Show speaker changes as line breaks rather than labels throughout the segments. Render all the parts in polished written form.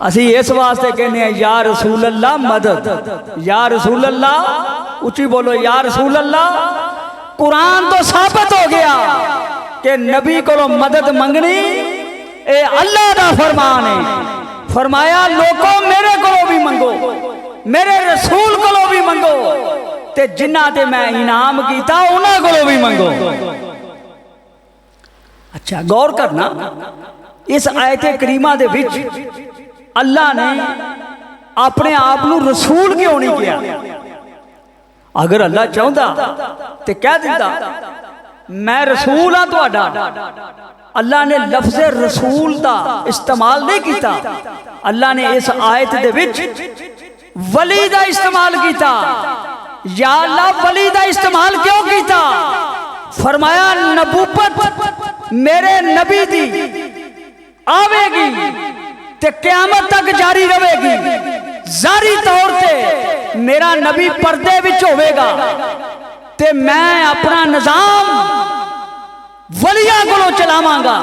असी इस वास्ते कहने या रसूल अल्लाह मदद, या रसूल अल्लाह, उची बोलो या रसूल अल्लाह। कुरान तो साबित हो गया कि नबी को मदद मंगनी ए अल्लाह का फरमान है। फरमाया लोगों मेरे को भी मंगो, मेरे रसूल को भी मंगो, ते जिन्ना ते मैं इनाम किया उन्हां को भी मंगो। अच्छा गौर करना, इस आयत करीमा दे विच अल्लाह ने अपने आप को रसूल क्यों नहीं किया? अगर अल्लाह चाहता तो कह दिता मैं रसूल हाँ तुहाडा। अल्लाह ने लफ्ज़ रसूल का इस्तेमाल नहीं किया। अल्लाह ने इस आयत दे विच वली का इस्तेमाल किया। या अल्लाह वली का इस्तेमाल क्यों किया? फरमाया नबूवत मेरे नबी दी आवेगी ते क़यामत तक जारी रहेगी। जारी तौर पे मेरा नबी पर्दे विच होवेगा ते मैं अपना निजाम वलिया को चलावांगा।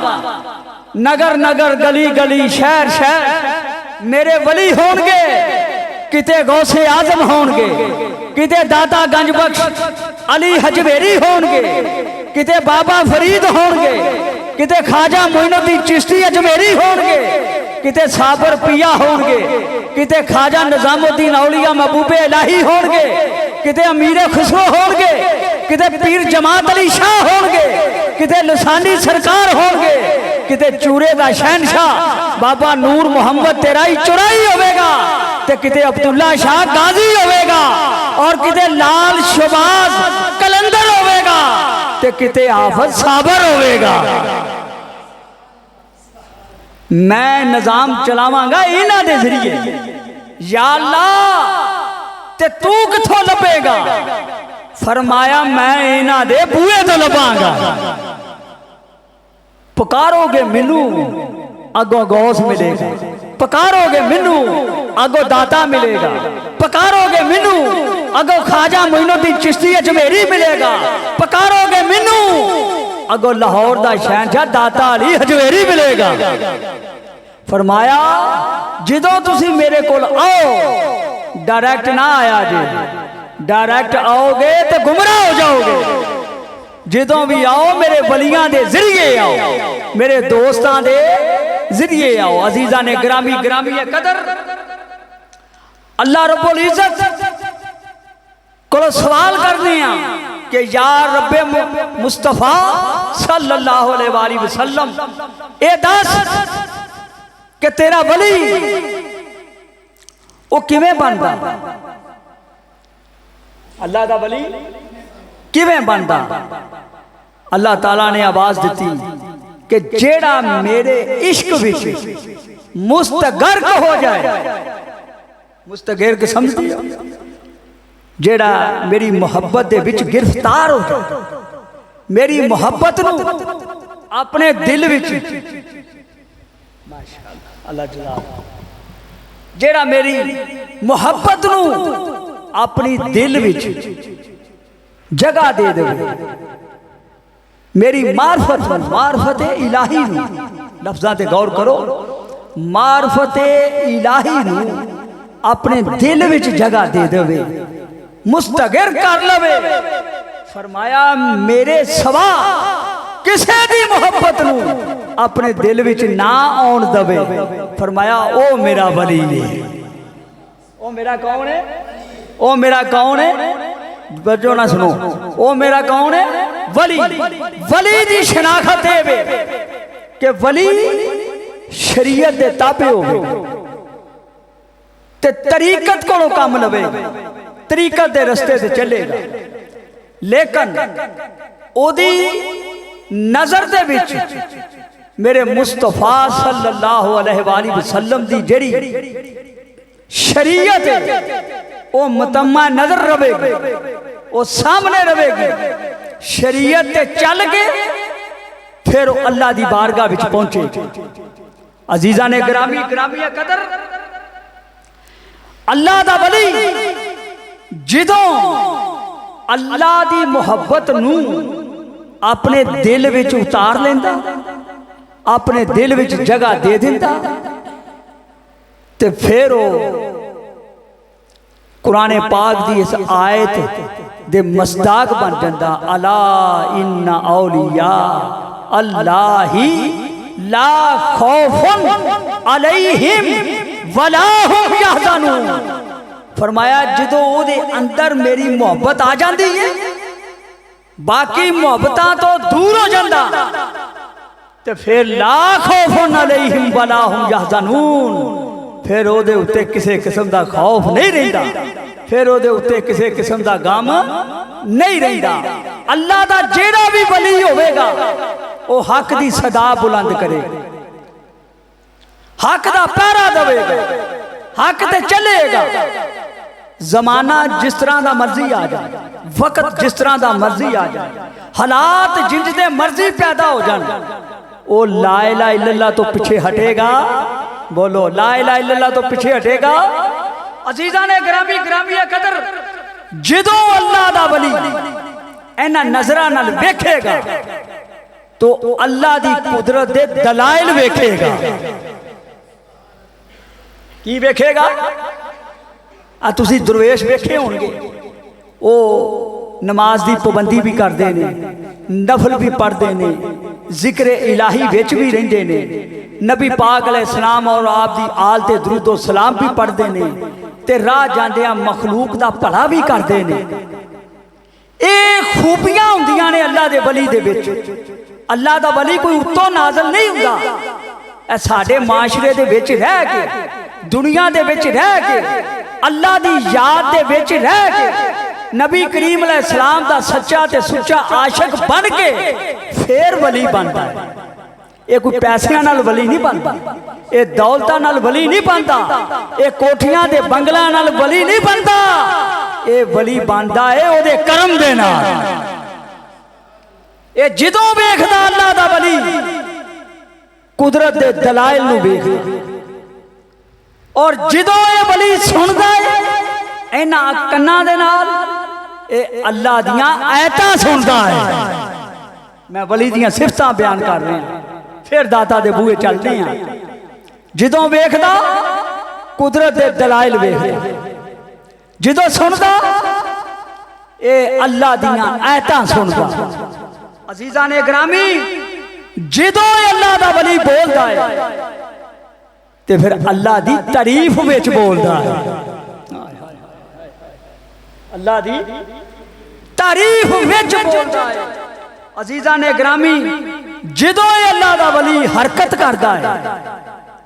नगर नगर गली गली शहर शहर मेरे वली होंगे। किते गौसे आजम होंगे, किते दाता गंजबख्श अली हजवेरी होंगे, किते बाबा फरीद होंगे, किते ख्वाजा मोइनुद्दीन चिश्ती अजमेरी होंगे, किते साबर पिया होंगे, किते ख्वाजा निजामुद्दीन औलिया महबूबे इलाही होंगे, किते अमीर खुसरो होंगे, किते पीर जमात अली शाह होंगे, किते लसानी सरकार होंगे, किते चूरे का शहनशाह बाबा नूर मोहम्मद तेराई चौराई होगा, ते किते अब्दुल्ला शाह गाजी होगा, और किते लाल शबाज कलंदर होगा, ते किते आफत साबर होगा। मैं निजाम चलावांगा इन्हां दे जरिए। या अल्लाह ते तू किथों लभेगा? फरमाया मैं इन्हां दे बूहे तो लभांगा। पुकारोगे मैनू अगों गौस मिलेगा, पुकारोगे मैनू अगों दाता मिलेगा, पुकारोगे मैनू अगों ख्वाजा मोइनुद्दीन चिश्ती अजमेरी मिलेगा, पुकारोगे मैनू अगों लाहौर दा शहनशाह दाता अली हजवेरी मिलेगा। फरमाया जदों तुसी मेरे कोल आओ डायरैक्ट ना आया जे, डायरैक्ट आओगे तो गुमराह हो जाओगे। जदों भी आओ मेरे वलियां दे जरिए आओ, मेरे दोस्तां दे जरिए आओ। अजीजा ने ग्रामी ग्रामी कदर अल्लाह रब्बुल इज्जत को सवाल करने कि यार रब्बे मुस्तफा सल्लल्लाहु अलैहि वसल्लम ए दस कि तेरा वली वो किवें बनदा? अल्लाह दा वली किवें बनदा? अल्लाह ताला ने आवाज दी कि जेड़ा मेरे इश्क विच मुस्तगर्क हो जाए, मुस्तगर्क समझ दिया, जेड़ा मेरी मोहब्बत दे विच गिरफ्तार हो जाए, मेरी मोहब्बत नू अपने दिल विच, माशाअल्लाह अल्लाह जलाल, जेड़ा मेरी मोहब्बत नू अपनी दिल विच जगह दे दे, मेरी मार्फत मार्फत इलाही नू, लफ्ज़ां ते गौर करो, मार्फत इलाही नू अपने दिल विच जगह दे देवे, मुस्तगिर कर लवे। फरमाया मेरे सवा किसे दी मोहब्बत नू अपने दिल विच ना आउण दवे। फरमाया ओ मेरा वली है। ओ मेरा कौन है? ओ मेरा कौन है? बच्चों ना सुनो, ओ मेरा कौन है? वली। वली दी शनाखत है कि वली शरीयत दे ताबे होवे ते तरीकत को काम लवे, तरीकत दे रस्ते से चलेगा। लेकिन ओदी नजर दे विच मेरे मुस्तफा सल्लल्लाहु अलैहि वसल्लम दी जेड़ी शरीयत है वो मुतम्मा नजर रहेगी, वो सामने रहेगी। शरीयत ते चल के फिर अल्लाह दी बारगाह विच पहुंचे। अजीजा ने ग्रामी ग्रामी कदर अल्लाह दा वली जिदों अल्लाह दी मोहब्बत नू अपने दिल विच उतार लेंदा, अपने दिल विच जगह दे दिंदा, ते फिर वो कुरान पाक दी इस आयत दे मसदाक बन जाता, अला इन्ना औलिया अल्लाही ला खौफुन अलैहिम वला हुम यहज़नून। फरमाया जदों ओदे अंदर मेरी मोहब्बत आ जाती है, बाकी मोहब्बतां तो दूर हो जाता, तो फिर ला खौफुन अलैहिम वला हुम यहज़नून, फिर ओदे उत्ते किसी किस्म का खौफ नहीं रहिंदा, फिर ओदे उत्ते किसी किस्म का गम नहीं रहिंदा। अल्लाह दा जेड़ा भी वली होवेगा वो हक दी सदा बुलंद करेगा, हक दा पहरा देवेगा, हक ते चलेगा। जमाना जिस तरह का मर्जी आ जाए, वक्त जिस तरह का मर्जी आ जाए, हालात जिंजदे मर्जी पैदा हो जाए, वो ला इलाहा इल्लल्लाह तो पीछे हटेगा। बोलो ला इलाहा इल्लल्लाह तो पीछे हटेगा। अजीज़ान ने ग्रामी ग्रामी कदर जदों अल्लाह दा वली इन्हां नज़रां नाल वेखेगा तो अल्लाह दी कुदरत दे दलाइल वेखेगा। की वेखेगा? तुसी दरवेश वेखे होंगे, वो नमाज दी पाबंदी भी करते हैं, नफल भी पढ़ते हैं, जिक्र इलाही विच भी रहंदे ने, नबी पाक अलैहिस्सलाम और आप दी आल ते दुरूदो सलाम भी पढ़ते हैं, ते राह जांदियां मखलूक दा भला भी करते हैं। ये खूबियां हुंदियां ने अल्लाह दे वली दे विच। अल्लाह दा वली कोई उत्तों नाज़िल नहीं हुंदा, साडे माशरे दे विच रह के, दुनिया दे विच रह के, अल्लाह दी याद दे विच रह के, नबी करीम अलैहिस्सलाम दा सच्चा ते सुच्चा आशिक बन के फिर वली बनता है। ये कोई पैसियां नाल वली नहीं बनता, ये दौलतां नाल वली नहीं बनता, ये कोठियां दे बंगलां नाल वली नहीं बनता, ये वली बनता है ओदे करम दे नाल। ये जदों वेखदा अल्लाह दा वली कुदरत दे दलाइल नूं वेखदा, और जदों ये वली सुनदा है इन्हां कन्नां दे नाल ये अल्लाह दियां आयतां सुनदा है। मैं वली दियां सिफतां बयान कर रहा हूं, फिर दाता दे बूहे चलते हैं। जदों वेखदा कुदरत दे दलाइल वेखदा, जदों सुनदा ये अल्लाह दियां आयतां सुनदा। अजीज़ान ने ग्रामी जदों अल्लाह दा वली बोलदा है ते फिर अल्लाह दी तारीफ विच बोलदा है, अल्लाह दी तारीफ विच बोलदा है। अजीज़ान ने ग्रामी जदों अल्लाह दा वली हरकत करदा है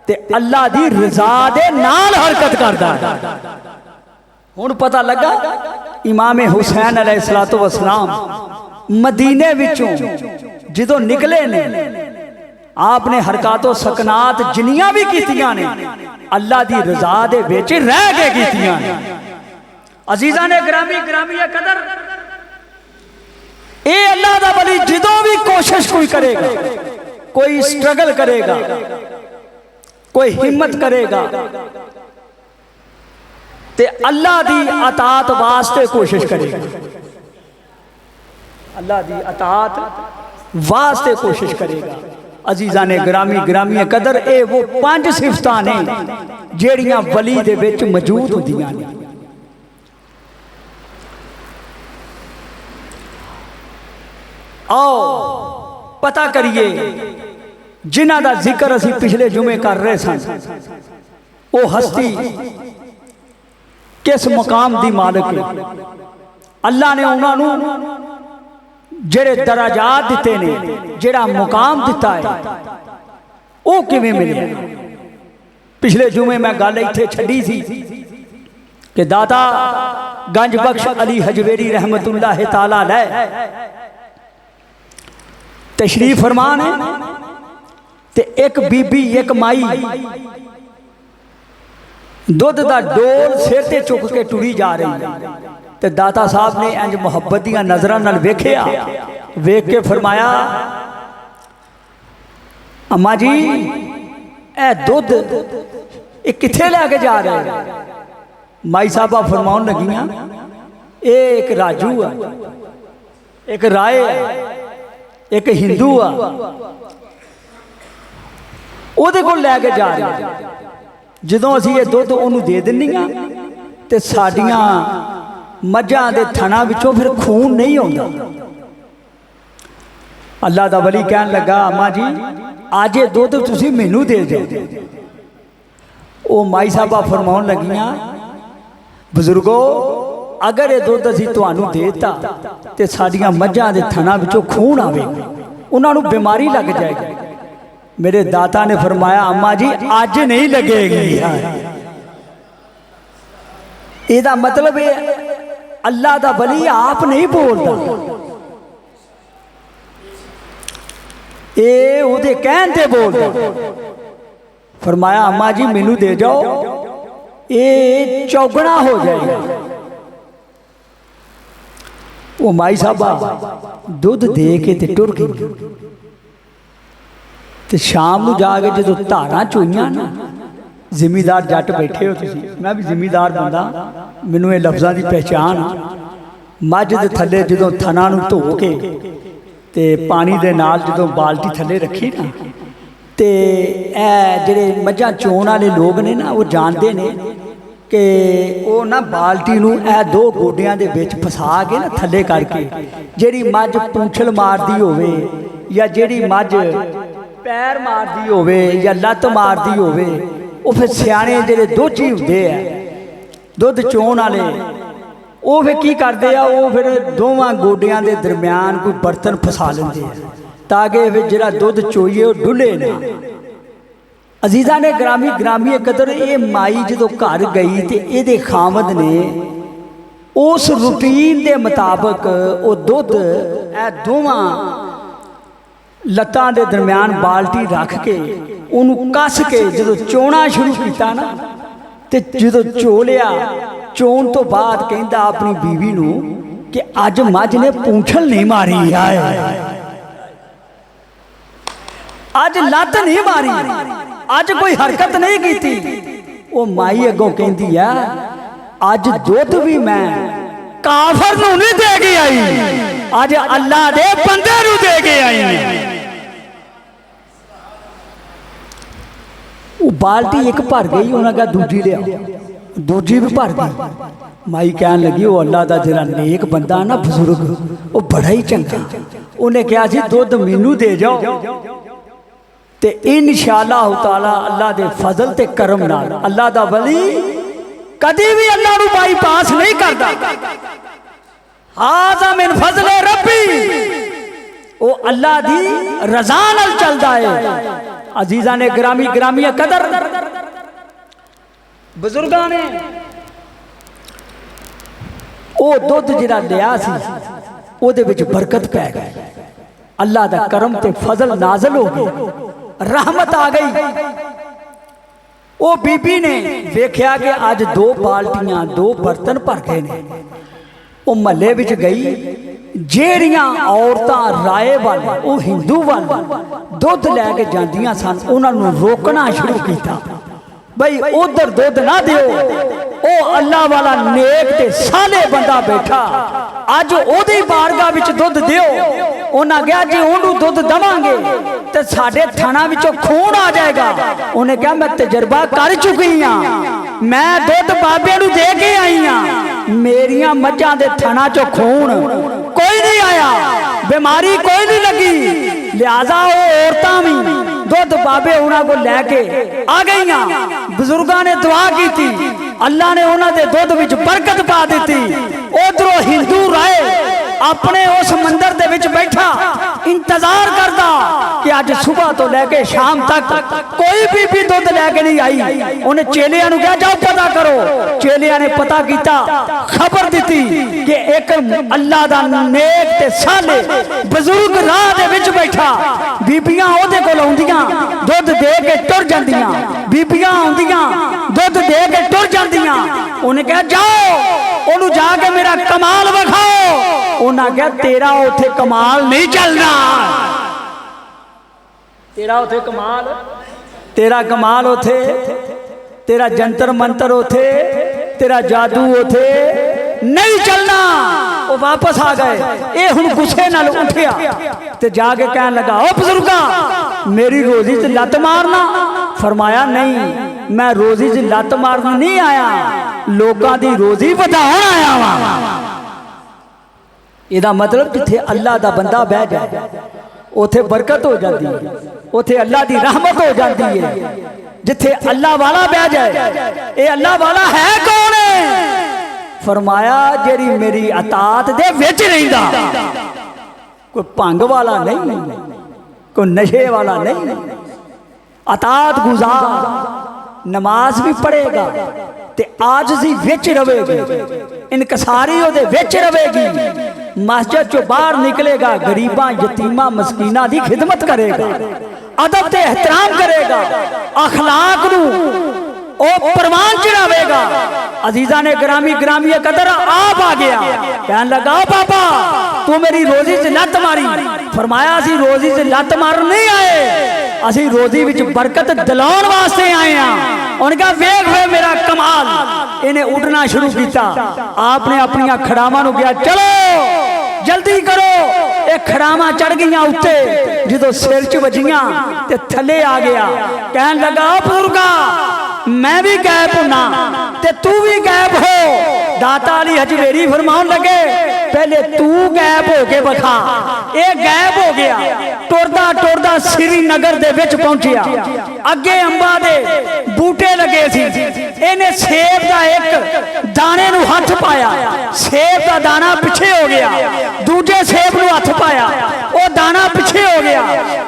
ते अल्लाह दी रज़ा दे नाल हरकत करदा है। हुण पता लगा इमाम हुसैन अलैहिस्सलातु वस्सलाम मदीने विचों जदों निकले ने, आपने हरकतों सकनात जिन्नियां भी कीतियां ने अल्लाह दी रज़ा दे विच रह के कीतियां ने। अजीज़ान ने ग्रामी ग्रामी कदर ये अल्लाह दा वली जदों भी कोशिश कोई करेगा, कोई स्ट्रगल करेगा, कोई हिम्मत करेगा ते अल्लाह दी अतात वास्ते कोशिश करेगा, अल्लाह दी अतात वास्ते कोशिश करेगा। अजीज़ान ने ग्रामी ग्रामी कदर ए वो 5 सिफतां ने जेड़ियां वली दे विच मौजूद होंदियां ने। आओ पता करिए जिन्हां दा जिक्र असी पिछले जुमे कर रहे सन, वो हस्ती किस मुकाम दी मालिक है। अल्लाह ने उन्होंने जेड़े दराजात दिते ने, जेड़ा मुकाम दिता है, वो किवें मिले। पिछले जुमे मैं गल इत्थे छड्डी सी कि दाता गंज बख्श अली हजवेरी रहमतुल्लाह ताला अलैह तशरीफ फरमान है ते एक बीबी एक माई दुध दा डोल सिर ते चुक के टुरी जा रही है, ते दाता साहब ने इंज मुहब्बत दियां नज़रां नाल वेखिया, वेख के फरमाया अम्मा जी ए दुध ये किथे लैके जा रहे? माई साहबा फरमाउन लगियां ये एक राजू है, एक राय है, एक हिंदू आ, ओदे कोल लैके जा रहे। ਜਦੋਂ ਅਸੀਂ ਇਹ ਦੁੱਧ ਉਹਨੂੰ ਦੇ ਦਿੰਦੀਆਂ ਤੇ ਸਾਡੀਆਂ ਮੱਝਾਂ ਦੇ ਥਣਾ ਵਿੱਚੋਂ ਫਿਰ ਖੂਨ ਨਹੀਂ ਆਉਂਦਾ। ਅੱਲਾ ਦਾ ਵਲੀ ਕਹਿਣ ਲੱਗਾ ਅੰਮਾ ਜੀ ਅੱਜ ਇਹ ਦੁੱਧ ਤੁਸੀਂ ਮੈਨੂੰ ਦੇ ਦਿਓ। ਉਹ ਮਾਈ ਸਾਹਿਬਾ ਫਰਮਾਉਣ ਲੱਗੀਆਂ ਬਜ਼ੁਰਗੋ अगर ये दुध असी तुहानू देता तो साडियां मझां दे थना विचों खून आवेगा, उन्होंने बीमारी लग जाएगी। मेरे दाता ने फरमाया अम्मा जी अज नहीं लगेगी। इसदा मतलब ये अल्लाह दा वली आप नहीं बोलता, ये उहदे कहण ते बोलदा। फरमाया अम्मा जी मैनू दे जाओ, ये चौगना हो जाएगा। वो माई साहबा दुध दे के ते टुर गई। तो शाम नूं जाके जो धारां चोईयां ना, जिमीदार जट बैठे हो तुसीं, मैं भी जिमीदार बंदा, मैनूं ये लफ्ज़ां की पहचान आ। मझ दे थल्ले जो थना नूं धो के ते पानी दे नाल जो बाल्टी थल्ले रखी ना, ते ए जिहड़े मझां चोण वाले लोग ने ना, वो जानते ने कि वो ना बाल्टी नूं ए दो गोडियां दे विच फसा के ना थल्ले करके, जिहड़ी मझ पूंछल मारदी होवे या जिहड़ी मझ पैर मारदी होवे या लत्त मारदी होवे, वो फिर सियाणे जिहड़े दोची हुंदे आ दुध चोण वाले, वो फिर की करदे आ, वो फिर दोवां गोडियां दे दरम्यान कोई बर्तन फसा लैंदे आ ताकि फिर जिहड़ा दुध चोईए वो डुले ना। अजीज़ा ने ग्रामी ग्रामी कदर ये माई जो घर गई तो ये खामद ने उस रूटीन के मुताबिक वो दुध ए दोवां लत्तां दे दरम्यान बाल्टी रख के उन्होंने कस के जो चोना शुरू किया ना, तो जो चो लिया, चोन तो बाद कहता अपनी बीवी नूं कि अज मझ ने पूंछल नहीं मारी, अज लत नहीं मारी, अज कोई हरकत नहीं की। वो माई अगों कहती है अज दुध भी मैं काफर नूं नहीं दे के आई, अज अल्लाह दे बंदे नूं दे के आई। वो बाल्टी एक भर गई, उन्हें कहा दूजी लिया, दूजी भी भर गई। माई कहन लगी वो अल्लाह का जरा नेक बंदा ना बजुर्ग, वो बड़ा ही चंगा, उन्हें कहा जी दुध मैनू दे जाओ ते इंशाअल्लाह ताला अल्लाह दे फजल ते करम नाल अल्लाह दा वली कदी भी अल्लाह नूं बाईपास नहीं करदा। हाज़ा मिन फजले रब्बी, वो अल्लाह दी रज़ा नाल चलदा है। अजीज़ा ने ग्रामी ग्रामी कदर बुजुर्गां ने वो दुध जिहड़ा लिया सी उहदे विच बरकत पै गई, अल्लाह दा करम ते फजल नाज़िल हो गया, रहमत आ गई। वो बीबी ने देखा कि अज दो बाल्टियां दो बर्तन भर गए ने। वो महल्ले विच गई, जेड़ियां औरतां राए वाल वो हिंदू वाल दुध लैके जांदियां सन, उन्होंने रोकना शुरू किया, भाई उधर दुध ना दिओ, ओ अल्लाह वाला नेक ते साले बंदा बैठा, अज ओदी बारगाह विच दुध दिओ। उन्हें कहा जी उन्होंने दुध देवांगे तो साडे थाना विचों खून आ जाएगा। उन्हें कहा मैं तजर्बा कर चुकी हाँ, मैं दुध बाबे नूं दे के आई हाँ, मेरिया मझां दे थाना चो खून कोई नहीं आया, बीमारी कोई नहीं लगी, लिहाजा वो औरतां भी दुध बाबे उन्होंने को लैके आ गई। बुजुर्गों ने दुआ की थी, अल्लाह ने उन्होंने दुध विच बरकत पा दी। उधरों हिंदू राय अपने उस मंदिर दे विच बैठा इंतजार करता कि अज सुबह तो लेके शाम तक कोई बीबी दुध लैके नहीं आई। उन्हें चेलियां नूं कहा जाओ पता करो, चेलियां ने पता किया, खबर दी कि एक अल्लाह दा नेक ते साले बुजुर्ग राह दे विच बैठा, बीबियां ओहदे कोल आउंदियां दुध दे के टुर जांदियां, बीबियां आउंदियां दुध दे के टुर जांदियां। उन्हें कहा जाओ ओनू जाके मेरा कमाल विखाओ। उन्हें कहा तेरा उथे कमाल नहीं चलना, तेरा उथे कमाल, तेरा कमाल उथे, तेरा जंतर मंतर उथे, तेरा जादू उथे नहीं चलना। वो वापस आ गए। ये हुण गुस्से नाल उठिया ते जाके कहन लगा ओ बुजुर्गा मेरी रोजी ते लत मारना। फरमाया नहीं, मैं रोजी च लत मारन नहीं आया, लोगों की रोजी वधाउण आया वा। ਇਹਦਾ मतलब जिथे अल्लाह का बंदा बह जाए उथे बरकत हो जाती है, उथे अल्लाह की रहमत हो जाती है। जिथे अल्लाह वाला बह जाए, ये अल्लाह वाला है कौन है? फरमाया जेरी मेरी अतात दे विच रहिंदा, कोई भंग वाला नहीं, कोई नशे वाला नहीं, अतात गुजार, नमाज भी पढ़ेगा ते आजिज़ी विच रवेगी, इनकसारी उहदे विच रवेगी, मस्जिद चो बाहर निकलेगा, गरीबां यतीमां मस्कीनां दी खिदमत करेगा, अदब ते एहतराम करेगा, अखलाक नू ओ परवान चढ़ावेगा। अजीजा ने ग्रामी ग्रामी कदर आप आ गया, कहन लगा पापा तू मेरी रोजी च लत मारी। फरमाया असी रोजी च लत मारन नहीं आए, असी रोजी विच बरकत दिलाउण वास्ते आए हैं। उन्हें कहा वेख वे मेरा कमाल, इन्हें उड़ना शुरू किया। आपने अपनिया खड़ावां नूं कहा चलो जल्दी करो, ये खड़ावां चढ़ गई उत्ते, जो सिर च वजियां ते थले आ गया। कहन लगा बुजुर्गा मैं भी गायब होना ते तू भी गायब हो। दाता अली हजवेरी फरमाउण लगे पहले तू गायब हो के बखा। ये गायब हो गया, टुरदा टुरदा श्रीनगर दे विच पहुंचिया। अगे अंबा दे बूटे लगे सी, इन्हें सेब का एक दाने नूं हथ पाया, सेब का दाना पिछे हो गया। दूजे सेब नूं हथ पाया, वो दाना पिछे हो गया।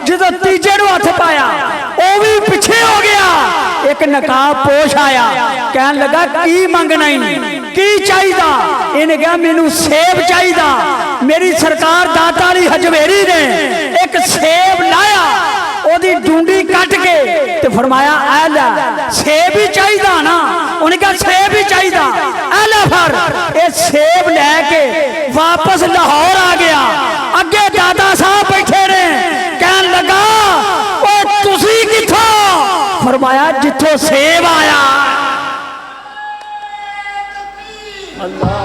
जो तीजे नूं हथ पाया, वो भी पिछे हो गया। एक नकाब पोश आया, कहन लगा की मंगना ही की चाहिए? इन्हें कहा मैनू सेब चाहिए। मेरी सरकार दाता अली हजवेरी ने एक सेब लाया, ओदी डूंडी कट के ते फरमाया ऐ लै सेब ही चाहिए ना। उन्हें कहा सेब ही चाहिए, ऐ लै फर। ये सेब लैके वापस लाहौर आ गया। अगे दादा साहब बैठे ने, कहन लगा ओ तुसी किथों? फरमाया जिथों सेब आया। अल्लाह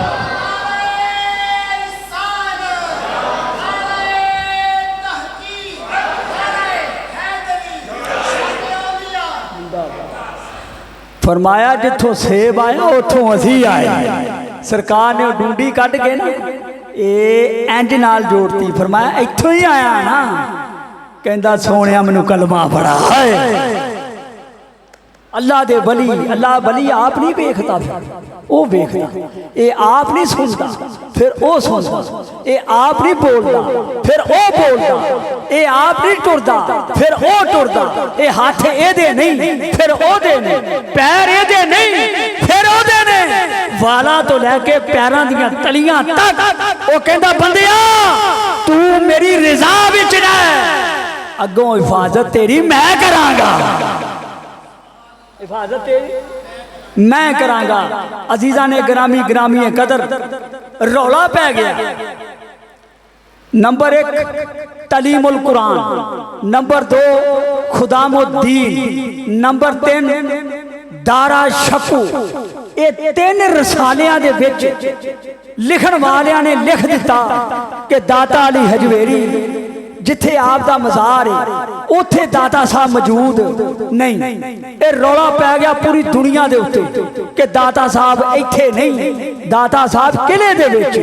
फरमाया जिथों सेब आया उथों असी आए। सरकार ने डूंडी कट के ना ये इंज नाल जोड़ती। फरमाया इथों ही आया ना। कहंदा सोनिया मैनू कलमा बड़ा है। अल्लाह दे वली, अल्लाह वली आप नहीं वेखता, वो वेखदा। ये आप नहीं सुनता फिर वो सुनता, ये आप नहीं बोलता फिर वो बोलता, ये आप नहीं टुरदा फिर वो टुरदा, ये हाथ एदे नहीं फिर ओदे ने, पैर एदे नहीं फिर ओदे ने, वाला तो लैके पैरां दियां तलियां तक। वो कहंदा बंदिया तू मेरी रिजा विच रह, अगों हिफाजत तेरी मैं करांगा, हिफाजत तेरी मैं करांगा। अजीजा ने ग्रामी ग्रामी कदर रौला पै गया। Number 1 Talimul Quran, number 2 Khudamuddin, number 3 Dara Shikoh. ये 3 रसालियां दे विच लिखण वालियां ने लिख दिता कि दाता अली हजवेरी जिथे आप दा मज़ार है उथे दाता साहब मौजूद नहीं। ये रौला पै गया पूरी दुनिया दे उत्ते कि दाता साहब इत्थे नहीं, दाता साहब किले दे विच।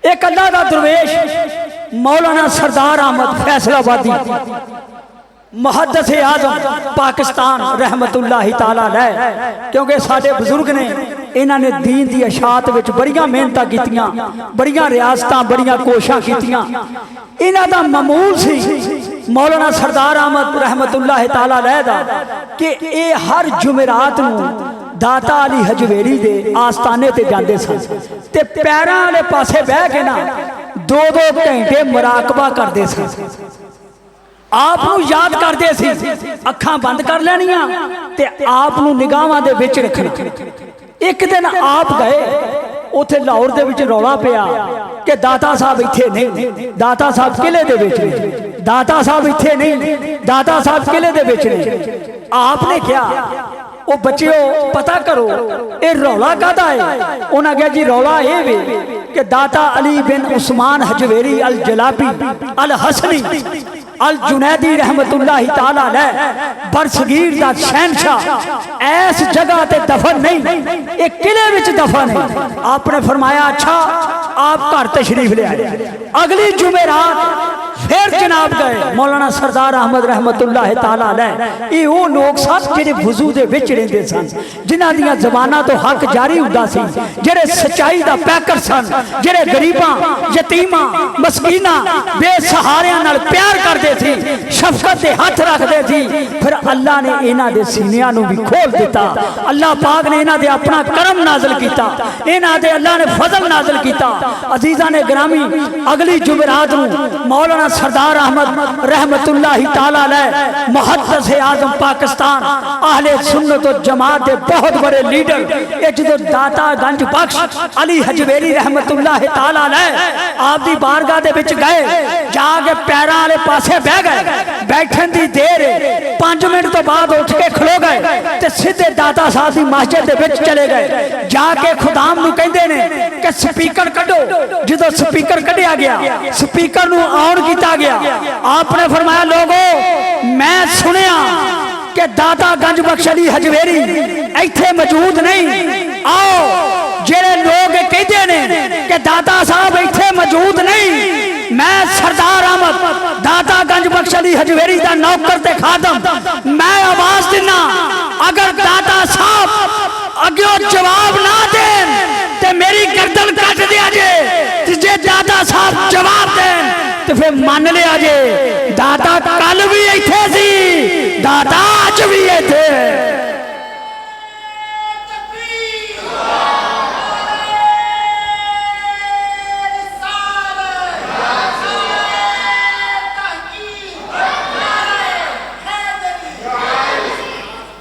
एक अल्लाह दा दरवेश मौलाना सरदार अहमद फैसलाबादी मुहद्दिस आज़म पाकिस्तान रहमतुल्लाहि ताला अलैह, क्योंकि साडे बुजुर्ग ने इन्होंने दीन की अशात विच बड़ियां मेहनतां कीतियां, बड़ियां रियासतां बड़ियां कोशिशां कीतियां। इन्हां दा मामूल सी मौलाना सरदार अहमद रहमतुल्लाहि ताला अलैह दा कि ये हर जुमेरात नूं दाता अली हजवेरी दे आस्थाने ते जांदे सन ते पैरां वाले पासे बह के ना 2-2 घंटे मुराकबा करते सन। आप याद करते सी, अखां बंद कर लैनियां ते आप निगाहां दे विच रखना। एक दिन आप गए उथे लाहौर दे विच रौला पिया कि दाता साहब इत्थे नहीं, दाता साहब किले दे विच ने, दाता साहब इत्थे नहीं, दाता साहब किले दे विच ने। आपने क्या ओ बच्चियो पता करो ये रौला कादा है? उन्हें कहा जी रौला ये वे कि दाता अली बिन उस्मान हजवेरी अल जलाबी अल हसनी अल जुनैदी रहमतुल्लाहि ताला अलैह बरसगीर दा शहनशाह ऐस जगह ते दफन नहीं, एक किले विच दफन है। आपने फरमाया अच्छा आप घर तशरीफ ले आए। अगली जुमेरात फिर जनाब गए मौलाना सरदार अहमद रहमतुल्लाहि ताला अलैह। ये वो लोग सन जिहड़े वजू दे विच रहिंदे सन, जिन्हां दीयां ज़बानां तो हक जारी हुंदा सी, जिहड़े सच्चाई दा पैकर सन, जिहड़े गरीबां यतीमां मस्कीनां बेसहारियां नाल प्यार करदे सी, शफकत दे हथ रखदे सी। फिर अल्लाह ने इन्हां दे सीनियां नूं भी खोल दिता। अल्लाह पाक ने इन्हां दे अपना करम नाज़िल कीता, इन्हां दे अल्लाह ने फजल नाज़िल कीता। अजीज़ां ने ग्रामी अगली जुमेरात नूं मौलाना सरदार अहमद रहमतुल्लाहि ताला अलैह मुहद्दिस आज़म पाकिस्तान अहले सुन्नत व जमात के बहुत बड़े लीडर ये जो दाता गंज बख्श अली हजवेरी रहमतुल्लाहि ताला अलैह आप दी बारगाह दे विच गए, जाके पैरां वाले पासे बह गए। बैठन दी देर 5 मिनट तो बाद उठ के खलो गए ते सीधे दाता साहब दी मस्जिद दे विच चले गए। जाके खुदाम नूं कहंदे ने कि स्पीकर कढो। जो स्पीकर कढ़िया गया, स्पीकर नूं ऑन किया गया। आपने फरमाया लोगो मैं सुनिया कि दाता गंज बख्श अली हजवेरी इत्थे मौजूद नहीं। आओ जेड़े लोग कहते ने कि दाता साहब इत्थे मौजूद नहीं, मैं सरदार अहमद दाता गंज बख्श अली हजवेरी दा नौकर ते खादम मैं आवाज दिना, अगर दाता साहब अगे जवाब ना देन ते मेरी गर्दन कट दिया जे। जे दाता साहब जवाब देन तो फिर मान लिया जे दाता कल भी इत्थे सी, दाता अज भी इत्थे।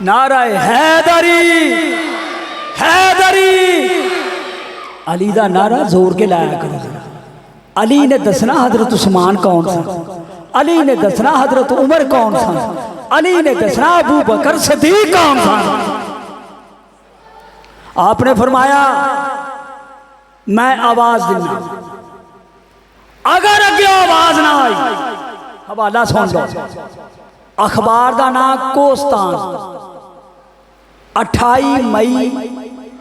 नाराए हैदरी हैदरी अली दा नारा जोर के लाया करो। अली ने दसना हजरत उस्मान कौन सा, अली ने दसना हजरत उमर कौन सा, अली ने दसना अबू बकर सिद्दीक कौन सा। आपने फरमाया मैं आवाज देना, अगर अगे आवाज ना आई हवाला सुन लो। अखबार का नाम कोस्तान 28 मई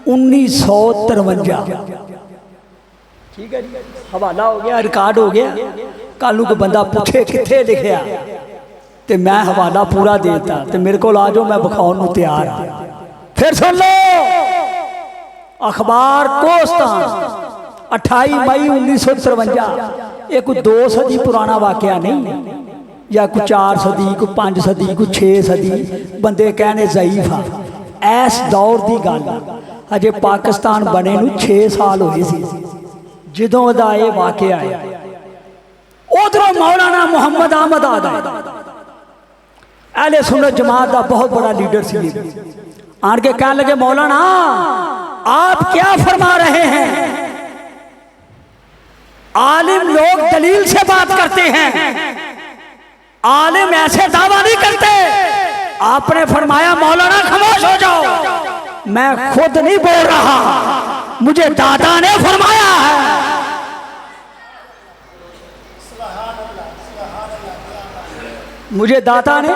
1953। ठीक है जी, हवाला हो गया, रिकॉर्ड हो गया। कल को बंदा पूछे किथे लिखिया तो मैं हवाला पूरा देता तो मेरे को आ जाओ, मैं बखाउन को तैयार हाँ। फिर सुन लो अखबार कोस्तान 28 मई 1953। ये कोई 2 सदी पुराना वाकया नहीं, या कोई 4 सदी कोई 5 सदी कोई 6 सदी बंदे कहने ज़ईफ आ। इस दौर की गल अजे पाकिस्तान बने नूं 6 साल होए सी जदों दा ये वाकया आया। उधरों मौलाना मोहम्मद अहमद आ गए, अहले सुन्नत जमात का बहुत बड़ा लीडर सी। आन के कहने लगे मौलाना आप क्या फरमा रहे हैं, आलिम लोग दलील से बात करते हैं, आलिम ऐसे दावा नहीं करते। आपने फरमाया मौलाना खामोश हो जाओ, मैं खुद नहीं बोल रहा, मुझे दादा ने फरमाया है। मुझे दाता ने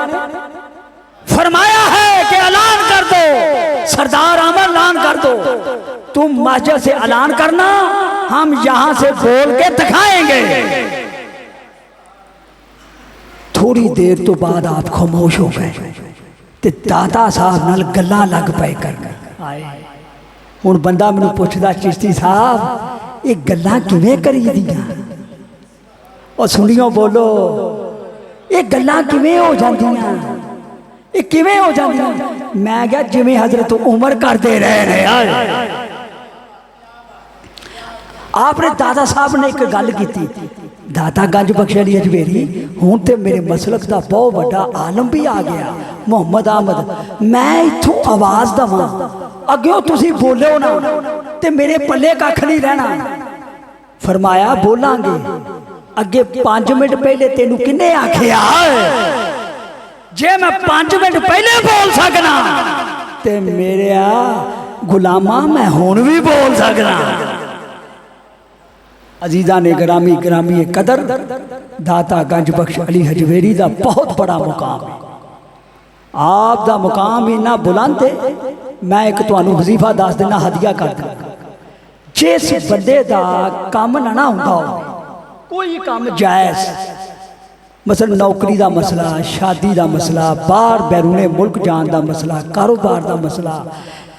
फरमाया है कि ऐलान कर दो, सरदार अहमद ऐलान कर दो, तुम मस्जिद से ऐलान करना, हम यहां से बोल के दिखाएंगे। थोड़ी देर तो बाद आप खामोश हो गए ते दाता साहब नाल गल्लां लग पे करन। हुण बंदा मैनू पुछदा चिश्ती साहब ये गल्लां किवें करी दियां, और सुनियो बोलो ये गल्लां किवें हो जांदियां, ये किवें हो जांदियां। मैं क्या जिवें हजरत उमर करते रहे। आपने दादा साहब ने एक गल की, दाता गंज बख्श अली हजवेरी हुण ते मेरे मसलक का बहुत बड़ा आलम भी आ गया मोहम्मद अहमद, मैं इत्थों आवाज दवां अग्यों तुसी बोलो ना ते मेरे पल्ले कख नहीं रहना। फरमाया बोलांगे, अगे 5 मिनट पहले तेनू किन्ने आखिया जे मैं 5 मिनट पहले बोल सकना ते मेरे गुलामा मैं हुण भी बोल सकना। अजीज़ा ने ग्रामी ग्रामी कदर दाता गंज बख्श अली हजवेरी का बहुत बड़ा मुकाम है। आप दा मुकाम इन्ना बुलंद है। मैं एक तुहानू वजीफा दस देना, हदिया कर देना। जिस बंदे का काम ना होंदा हो, कोई काम जायज़, मसलन नौकरी का मसला, शादी का मसला, बाहर बैरूने मुल्क जान का मसला, कारोबार का मसला,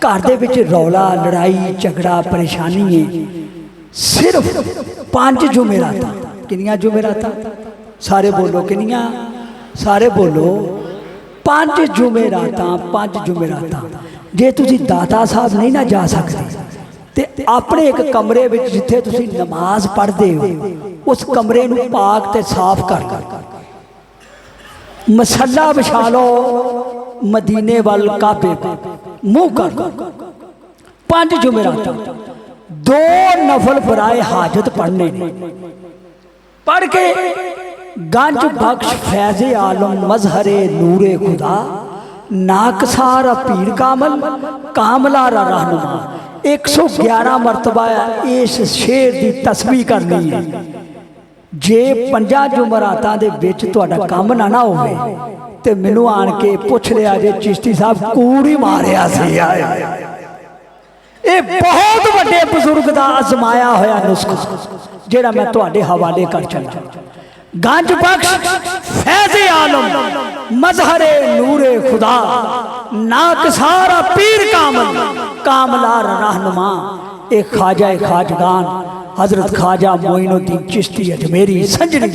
घर दे विच रौला लड़ाई झगड़ा परेशानी है, सिर्फ 5 जुमेरात। किनियां जुमेरात? सारे बोलो किनियां? सारे बोलो 5 जुमेरात। 5 जुमेरात जे तुसी दाता साहब नहीं ना जा सकते ते अपने एक कमरे विच जिथे तुसी नमाज पढ़ते हो उस कमरे नूं पाक ते साफ कर मसला बिछा लो, मदीने वाल काबे मुंह कर। 5 जुमेरात 2 नफल बराए हाजत पढ़ने, पढ़ के गंज बख्श फैज़े आलम मजहरे नूरे खुदा नाकसार पीर कामल कामला रहनुमा 111 मरतबा इस शेर की तस्बीह करनी है। जे 5 जुमरातां दे विच तुहाडा काम ना होवे ते मैनू आन के पुछ लिया जे चिश्ती साहब कूड़ ही मारिया सी। ये बहुत बड़े बुजुर्ग का आजमाया होया नुस्खा जेड़ा मैं तुहाडे हवाले कर चला। गंज बख्श फैज़े आलम मजहरे नूरे खुदा नाकसारा पीर कामल कामला रहनुमा एक ख्वाजा खाजगान हजरत ख्वाजा मोइनुद्दीन चिश्ती अजमेरी संजरी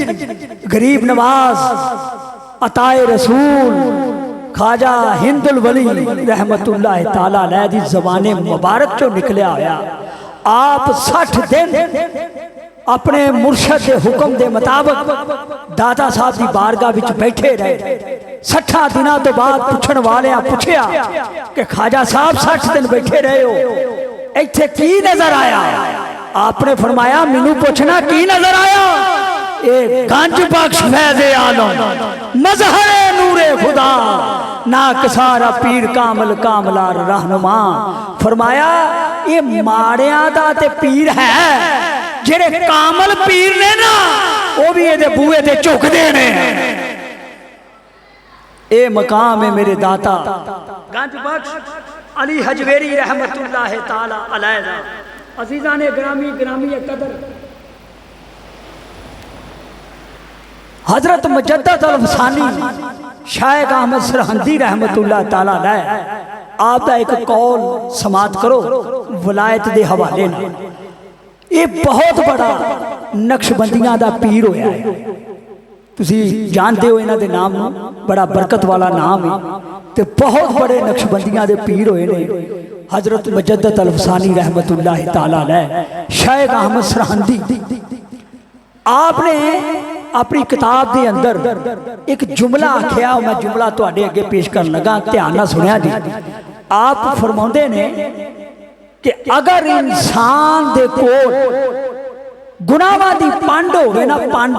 गरीब नवाज अताए रसूल ख्वाजा हिंदुल वली रहमतुल्लाह ताला अलैह दी ज़बाने मुबारक चो निकलिया होया। आप 60 दिन अपने मुर्शद के हुक्म के मुताबिक दादा साहब की बारगाह विच बैठे रहे। 60 दिनों तो बाद पुछण वाले पूछया कि ख्वाजा साहब 60 दिन बैठे रहे हो, इत्थे की नजर आया? आपने फरमाया मैनू पूछना की नजर आया? ए गंज बख्श फैज़े आलम मजहरे नूरे खुदा नाकसारा पीर कामल कामला रहनुमा। फरमाया ये माड़िया दा ते पीर है, जेड़े कामल पीर ने ना वो भी ये बूहे ते झुकदे ने। ए मकाम है मेरे दाता गंज बख्श अली हजवेरी रहमतुल्लाह ताला अलैह। अजीज़ा ने ग्रामी ग्रामी कदर हजरत मुजद्दद अल फसानी शायख अहमद सरहंदी रहमतुल्लाह ताला अलैह आपका एक कौल समात करो वलायत के हवाले नाल। ये बहुत बड़ा नक्शबंदियां दा पीर होया है। तुसी जानते हो इन्हां दे नाम नूं, बड़ा बरकत वाला नाम है। ते बहुत बड़े नक्शबंदियां दे पीर होए ने हजरत मुजद्दद अल फसानी रहमतुल्लाह ताला अलैह शायख अहमद सरहंदी। आपने अपनी किताब के अंदर एक जुमला आख्या, मैं जुमला तुहाडे अगे पेश कर लगा, ध्यान नाल सुनिया जी। आप फरमाउंदे ने कि अगर इंसान दे कोल गुनाहां दी पंड होवे ना, पंड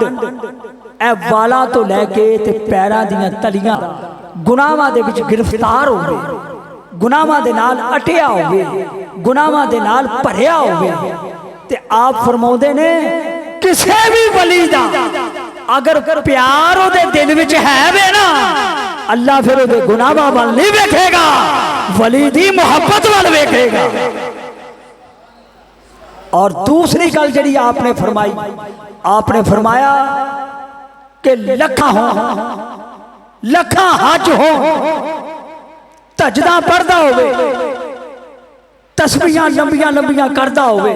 ए वाला तो लैके ते पैरां दियां तलियां गुनाहां दे विच गिरफ्तार होवे, गुनाहां दे नाल अटिया होवे, गुनाहां दे नाल भरिया होवे, ते आप फरमाउंदे ने किसी भी वली दा अगर प्यार ओदे दिल विच है वे ना, अल्लाह फिर ओदे गुनाहां वल नहीं वेखेगा, वली दी मोहब्बत वल वेखेगा। और दूसरी गल जी आपने फरमाई, आपने फरमाया कि लखा हो लखा हज हो तजदा पढ़दा होवे, तस्बीहां लंबियां लंबियां करदा होवे,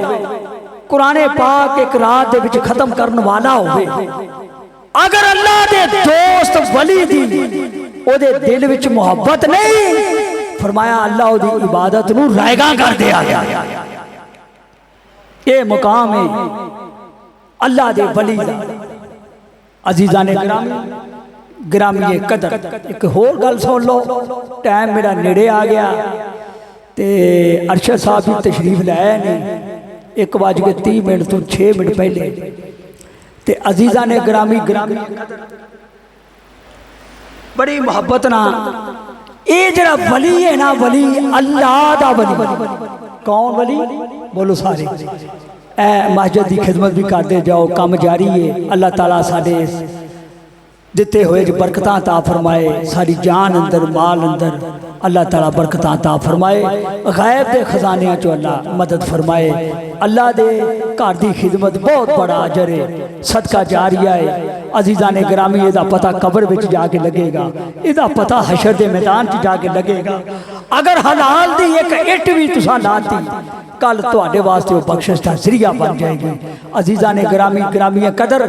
कुराने पाक एक रात दे विच खत्म करने वाला होवे, अगर अल्लाह दे दोस्त वली दी ओदे दिल विच मोहब्बत नहीं, फरमाया अल्लाह ओदी इबादत नूं रायगा कर दिया गया। ये मुकाम है अल्लाह दे वली दा। अजीज़ा ने ग्रामी कदर एक होर गल सुन लो, टाइम मेरा नेड़े आ गया ते अरशद साहब भी तशरीफ लाए ने 1:30 तो 6 मिनट पहले। ते अजीज़ा ने ग्रामी बड़ी मोहब्बत ना ये जरा वली है ना, वली अल्लाह दा वली। कौन वली? बोलो सारे। ए मस्जिद की खिदमत भी करते जाओ, काम जारी है। अल्लाह ताला साडे दिते हुए बरकत अता फरमाए, सारी जान अंदर माल अंदर अल्लाह ताला बरकत अता फरमाए, गैब के खजानिया चो अल्लाह मदद फरमाए। अल्लाह दे घर की खिदमत बहुत बड़ा अजर है, सदका जारिया है। अजीज़ा ने ग्रामी इहदा पता कब्र विच जाके लगेगा, इहदा पता हशर के मैदान च जाके लगेगा। अगर हलाल दी एक इट भी तुसां लाती, कल तुहाडे वास्ते वो बख्शिश का जरिया बन जाएगी। अजीज़ा ने ग्रामी कदर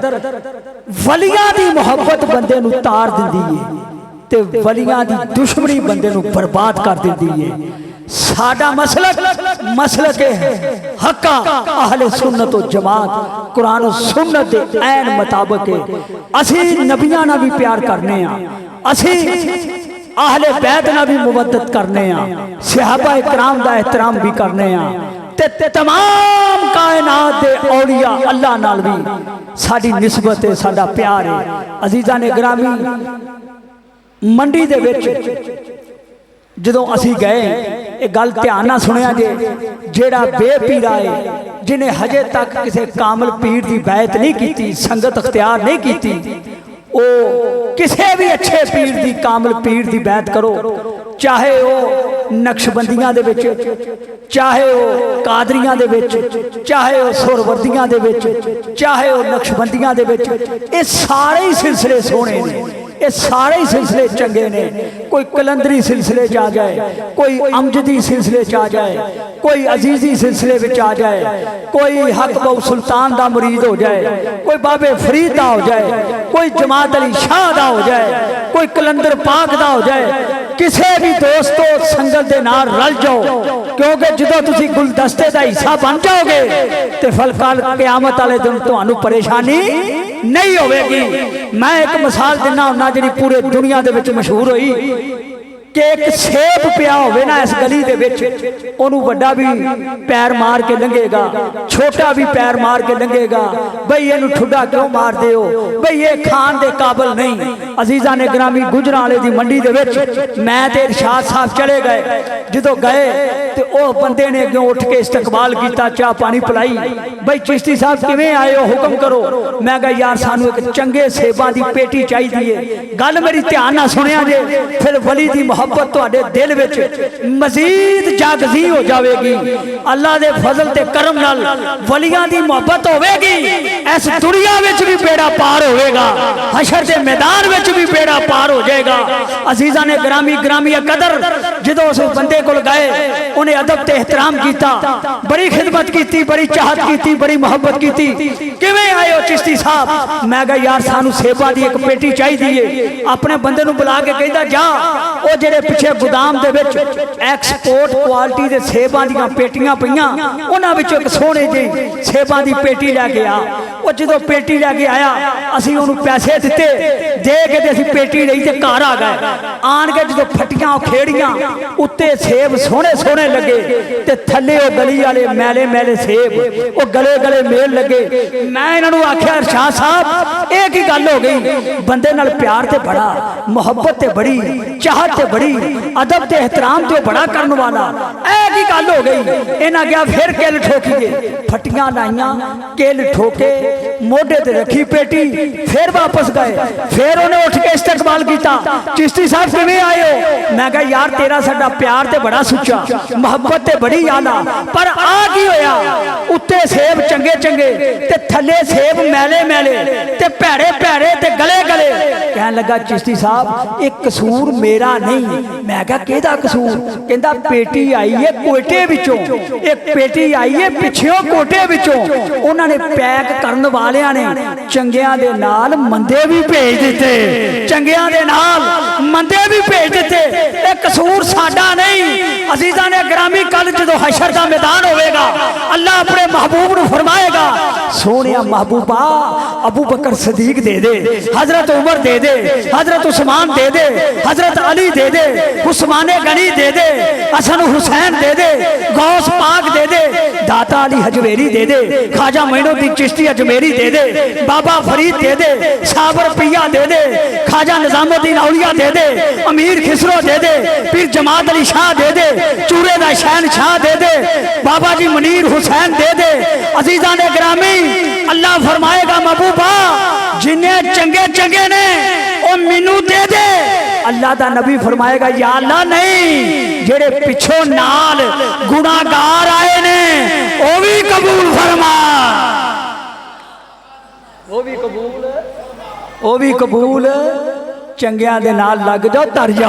वलियां दी मुहब्बत बंदे नूं तार दिंदी है ते वलियां दी दुश्मनी बंदे नूं बर्बाद कर दिंदी है। साडा मसलक हक्का अहले सुन्नत व जमात कुरान और सुन्नत दे ऐन मुताबिक है। असी नबियां नाल भी प्यार करने आ, असी अहले बैत नाल भी मुवद्दत करने आ, सहाबा इकराम दा एहतराम भी करने आ ते तमाम कायनात दे औलिया अल्लाह नाल भी साडी निस्बत है, साडा प्यार है। अजीज़ा ने ग्रामी मंडी दे विच जदों असी गए, एक गल ध्यान नाल सुनिया जे, जेड़ा बेपीरा है जिन्हें हजे तक किसी कामल पीर की बैत नहीं की, संगत अख्तियार नहीं की, वो किसी भी अच्छे पीर की कामल पीर की बैत करो, चाहे वो नक्शबंदियां दे विच, चाहे वो कादरियां दे विच, चाहे वो सुरवर्दियां दे विच, चाहे वो नक्शबंदियां दे विच, ये सारे ही सिलसिले सोहने ने, ये सारे ही सिलसिले चंगे ने। कोई कलंदरी सिलसिले च आ जाए, कोई अमजदी सिलसिले च आ जाए, कोई अजीजी सिलसिले में आ जाए, कोई हक बहु सुल्तान का मुरीद हो जाए, कोई बाबे फरीद का हो जाए, कोई जमात अली शाह का हो जाए, कोई कलंदर पाक का हो जाए, किसी भी दोस्तों संगत के नाल रल जाओ, क्योंकि जो तुम गुलदस्ते का हिस्सा बन जाओगे तो फिर कल क़यामत वाले दिन तुहानू परेशानी नहीं होगी। मैं एक मिसाल दिना हुन्ना जी पूरे दुनिया के विच मशहूर हुई कि एक सेब पिया होवे ना इस गली दे विच, ओनू वड्डा भी पैर मार के लंघेगा, छोटा भी पैर मार के लंघेगा, बई इनू ठुड्डा क्यों मार दे हो, बई ये खान दे काबिल नहीं। अजीज़ा ने ग्रामी गुजराले दी मंडी दे विच मैं ते इरशाद साहब चले गए, जो गए तो वह बंदे ने अगों उठ के इस्तकबाल किया, चाह पानी पिलाई, बई चिश्ती साहब किवें आए हो, हुक्म करो। मैं कहा यार सानू एक चंगे सेबां दी पेटी चाहिए। गल मेरी ध्यान नाल सुनिया जे, फिर वली दी मोहब्बत तुहाडे दिल विच मजीद जागजी हो जाएगी। अल्लाह दे फजल ते करम नाल वलियां दी मोहब्बत होवेगी, इस दुनिया विच भी बेड़ा पार होएगा, हशर दे मैदान विच भी बेड़ा पार हो जाएगा। अजीज़ा ने ग्रामी कदर जो उस बंदे को गए, उन्हें अदब ते एहतराम किया, बड़ी खिदमत की, बड़ी चाहत की, बड़ी मोहब्बत की। किवें आए हो चिश्ती साहब? मैं कहा यार सानू सेबा की एक पेटी चाहिए। अपने बंदे नूं बुला के कहता जा वो जेडे पिछे गोदाम दे विच एक्सपोर्ट क्वालिटी दे सेबां दीयां पेटियां पईयां, उन्हां विचों एक सोहणे जी सेबां दी पेटी लैके आ। वो जो पेटी लैके आया, असीं उहनूं पैसे दिते, दे के ते असीं पेटी लई ते घर आ गए। आण के जो फटियां खेड़ियां, उत्ते सेब सोहणे सोहणे लगे ते थल्ले वो गली वाले मैले मैले सेब, वो गले गले मेल लगे। मैं इन्हां नूं आख्या इरशाद साहब ये की गल हो गई? बंदे नाल प्यार ते बड़ा, मुहब्बत ते बड़ी, चाहत ते बड़ी, अदब ते एहतराम ते बड़ा करन वाला, ऐ की गल हो गई? इन्हां क्या फिर किल ठोकीए, फटियां लाइयां, किल ठोके, मोढे ते रखी पेटी, फिर वापस गए। फिर उन्हें उठ के इस्तकबाल किया, चिश्ती साहब किवें आए हो? मैं कहा यार तेरा साडा प्यार ते बड़ा सुच्चा, मुहब्बत ते बड़ी आला, पर आ की होया? उत्ते सेब चंगे चंगे ते थल्ले सेब मैले मैले ते भैड़े भैड़े ते गले गले। कहन लगा चिश्ती साहब एक कसूर मेरा नहीं। मैं कहा केदा कसूर? कहंदा पेटी आई है कोटे विचों, एक पेटी आई है पिछों कोटे विचों, उन्होंने पैक करन वालियां ने चंगियां दे नाल मंदे भी भेज दिते, चंगियां दे नाल मंदे भी भेज दिते। एक कसूर साडा नहीं। अजीज़ा ने ग्रामी कल जो हशर का मैदान होगा, अल्लाह अपने महबूब नूं फरमाएगा सोनिया महबूबा अबू बकर सदीक दे दे, हजरत उमर दे दे, हजरत उस्मान दे दे, हजरत अली दे दे, उस्माने गनी दे दे, हसन हुसैन दे दे, गौस पाक दे दे, दाता अली हजवेरी दे दे, ख्वाजा मोइनुद्दीन चिश्ती अजमेरी दे दे, बाबा फरीद दे दे, साबर पिया दे दे, ख्वाजा निजामुद्दीन औलिया दे दे, अमीर खिसरो दे दे, पीर जमात अली शाह दे दे, चूरे दा शहन शाह दे दे, बाबा जी मुनीर हुसैन दे दे। अजीजा ने ग्रामी अल्लाह फरमाएगा महबूबा जिन्हें चंगे चंगे ने वो मैनू दे दे। अल्लाह दा नबी फरमाएगा या अल्लाह नहीं, जेड़े पिछों नाल गुनाहगार आए ने वो भी कबूल फरमा, वो भी कबूल चंगियां दे नाल लग जाओ तर जाओ।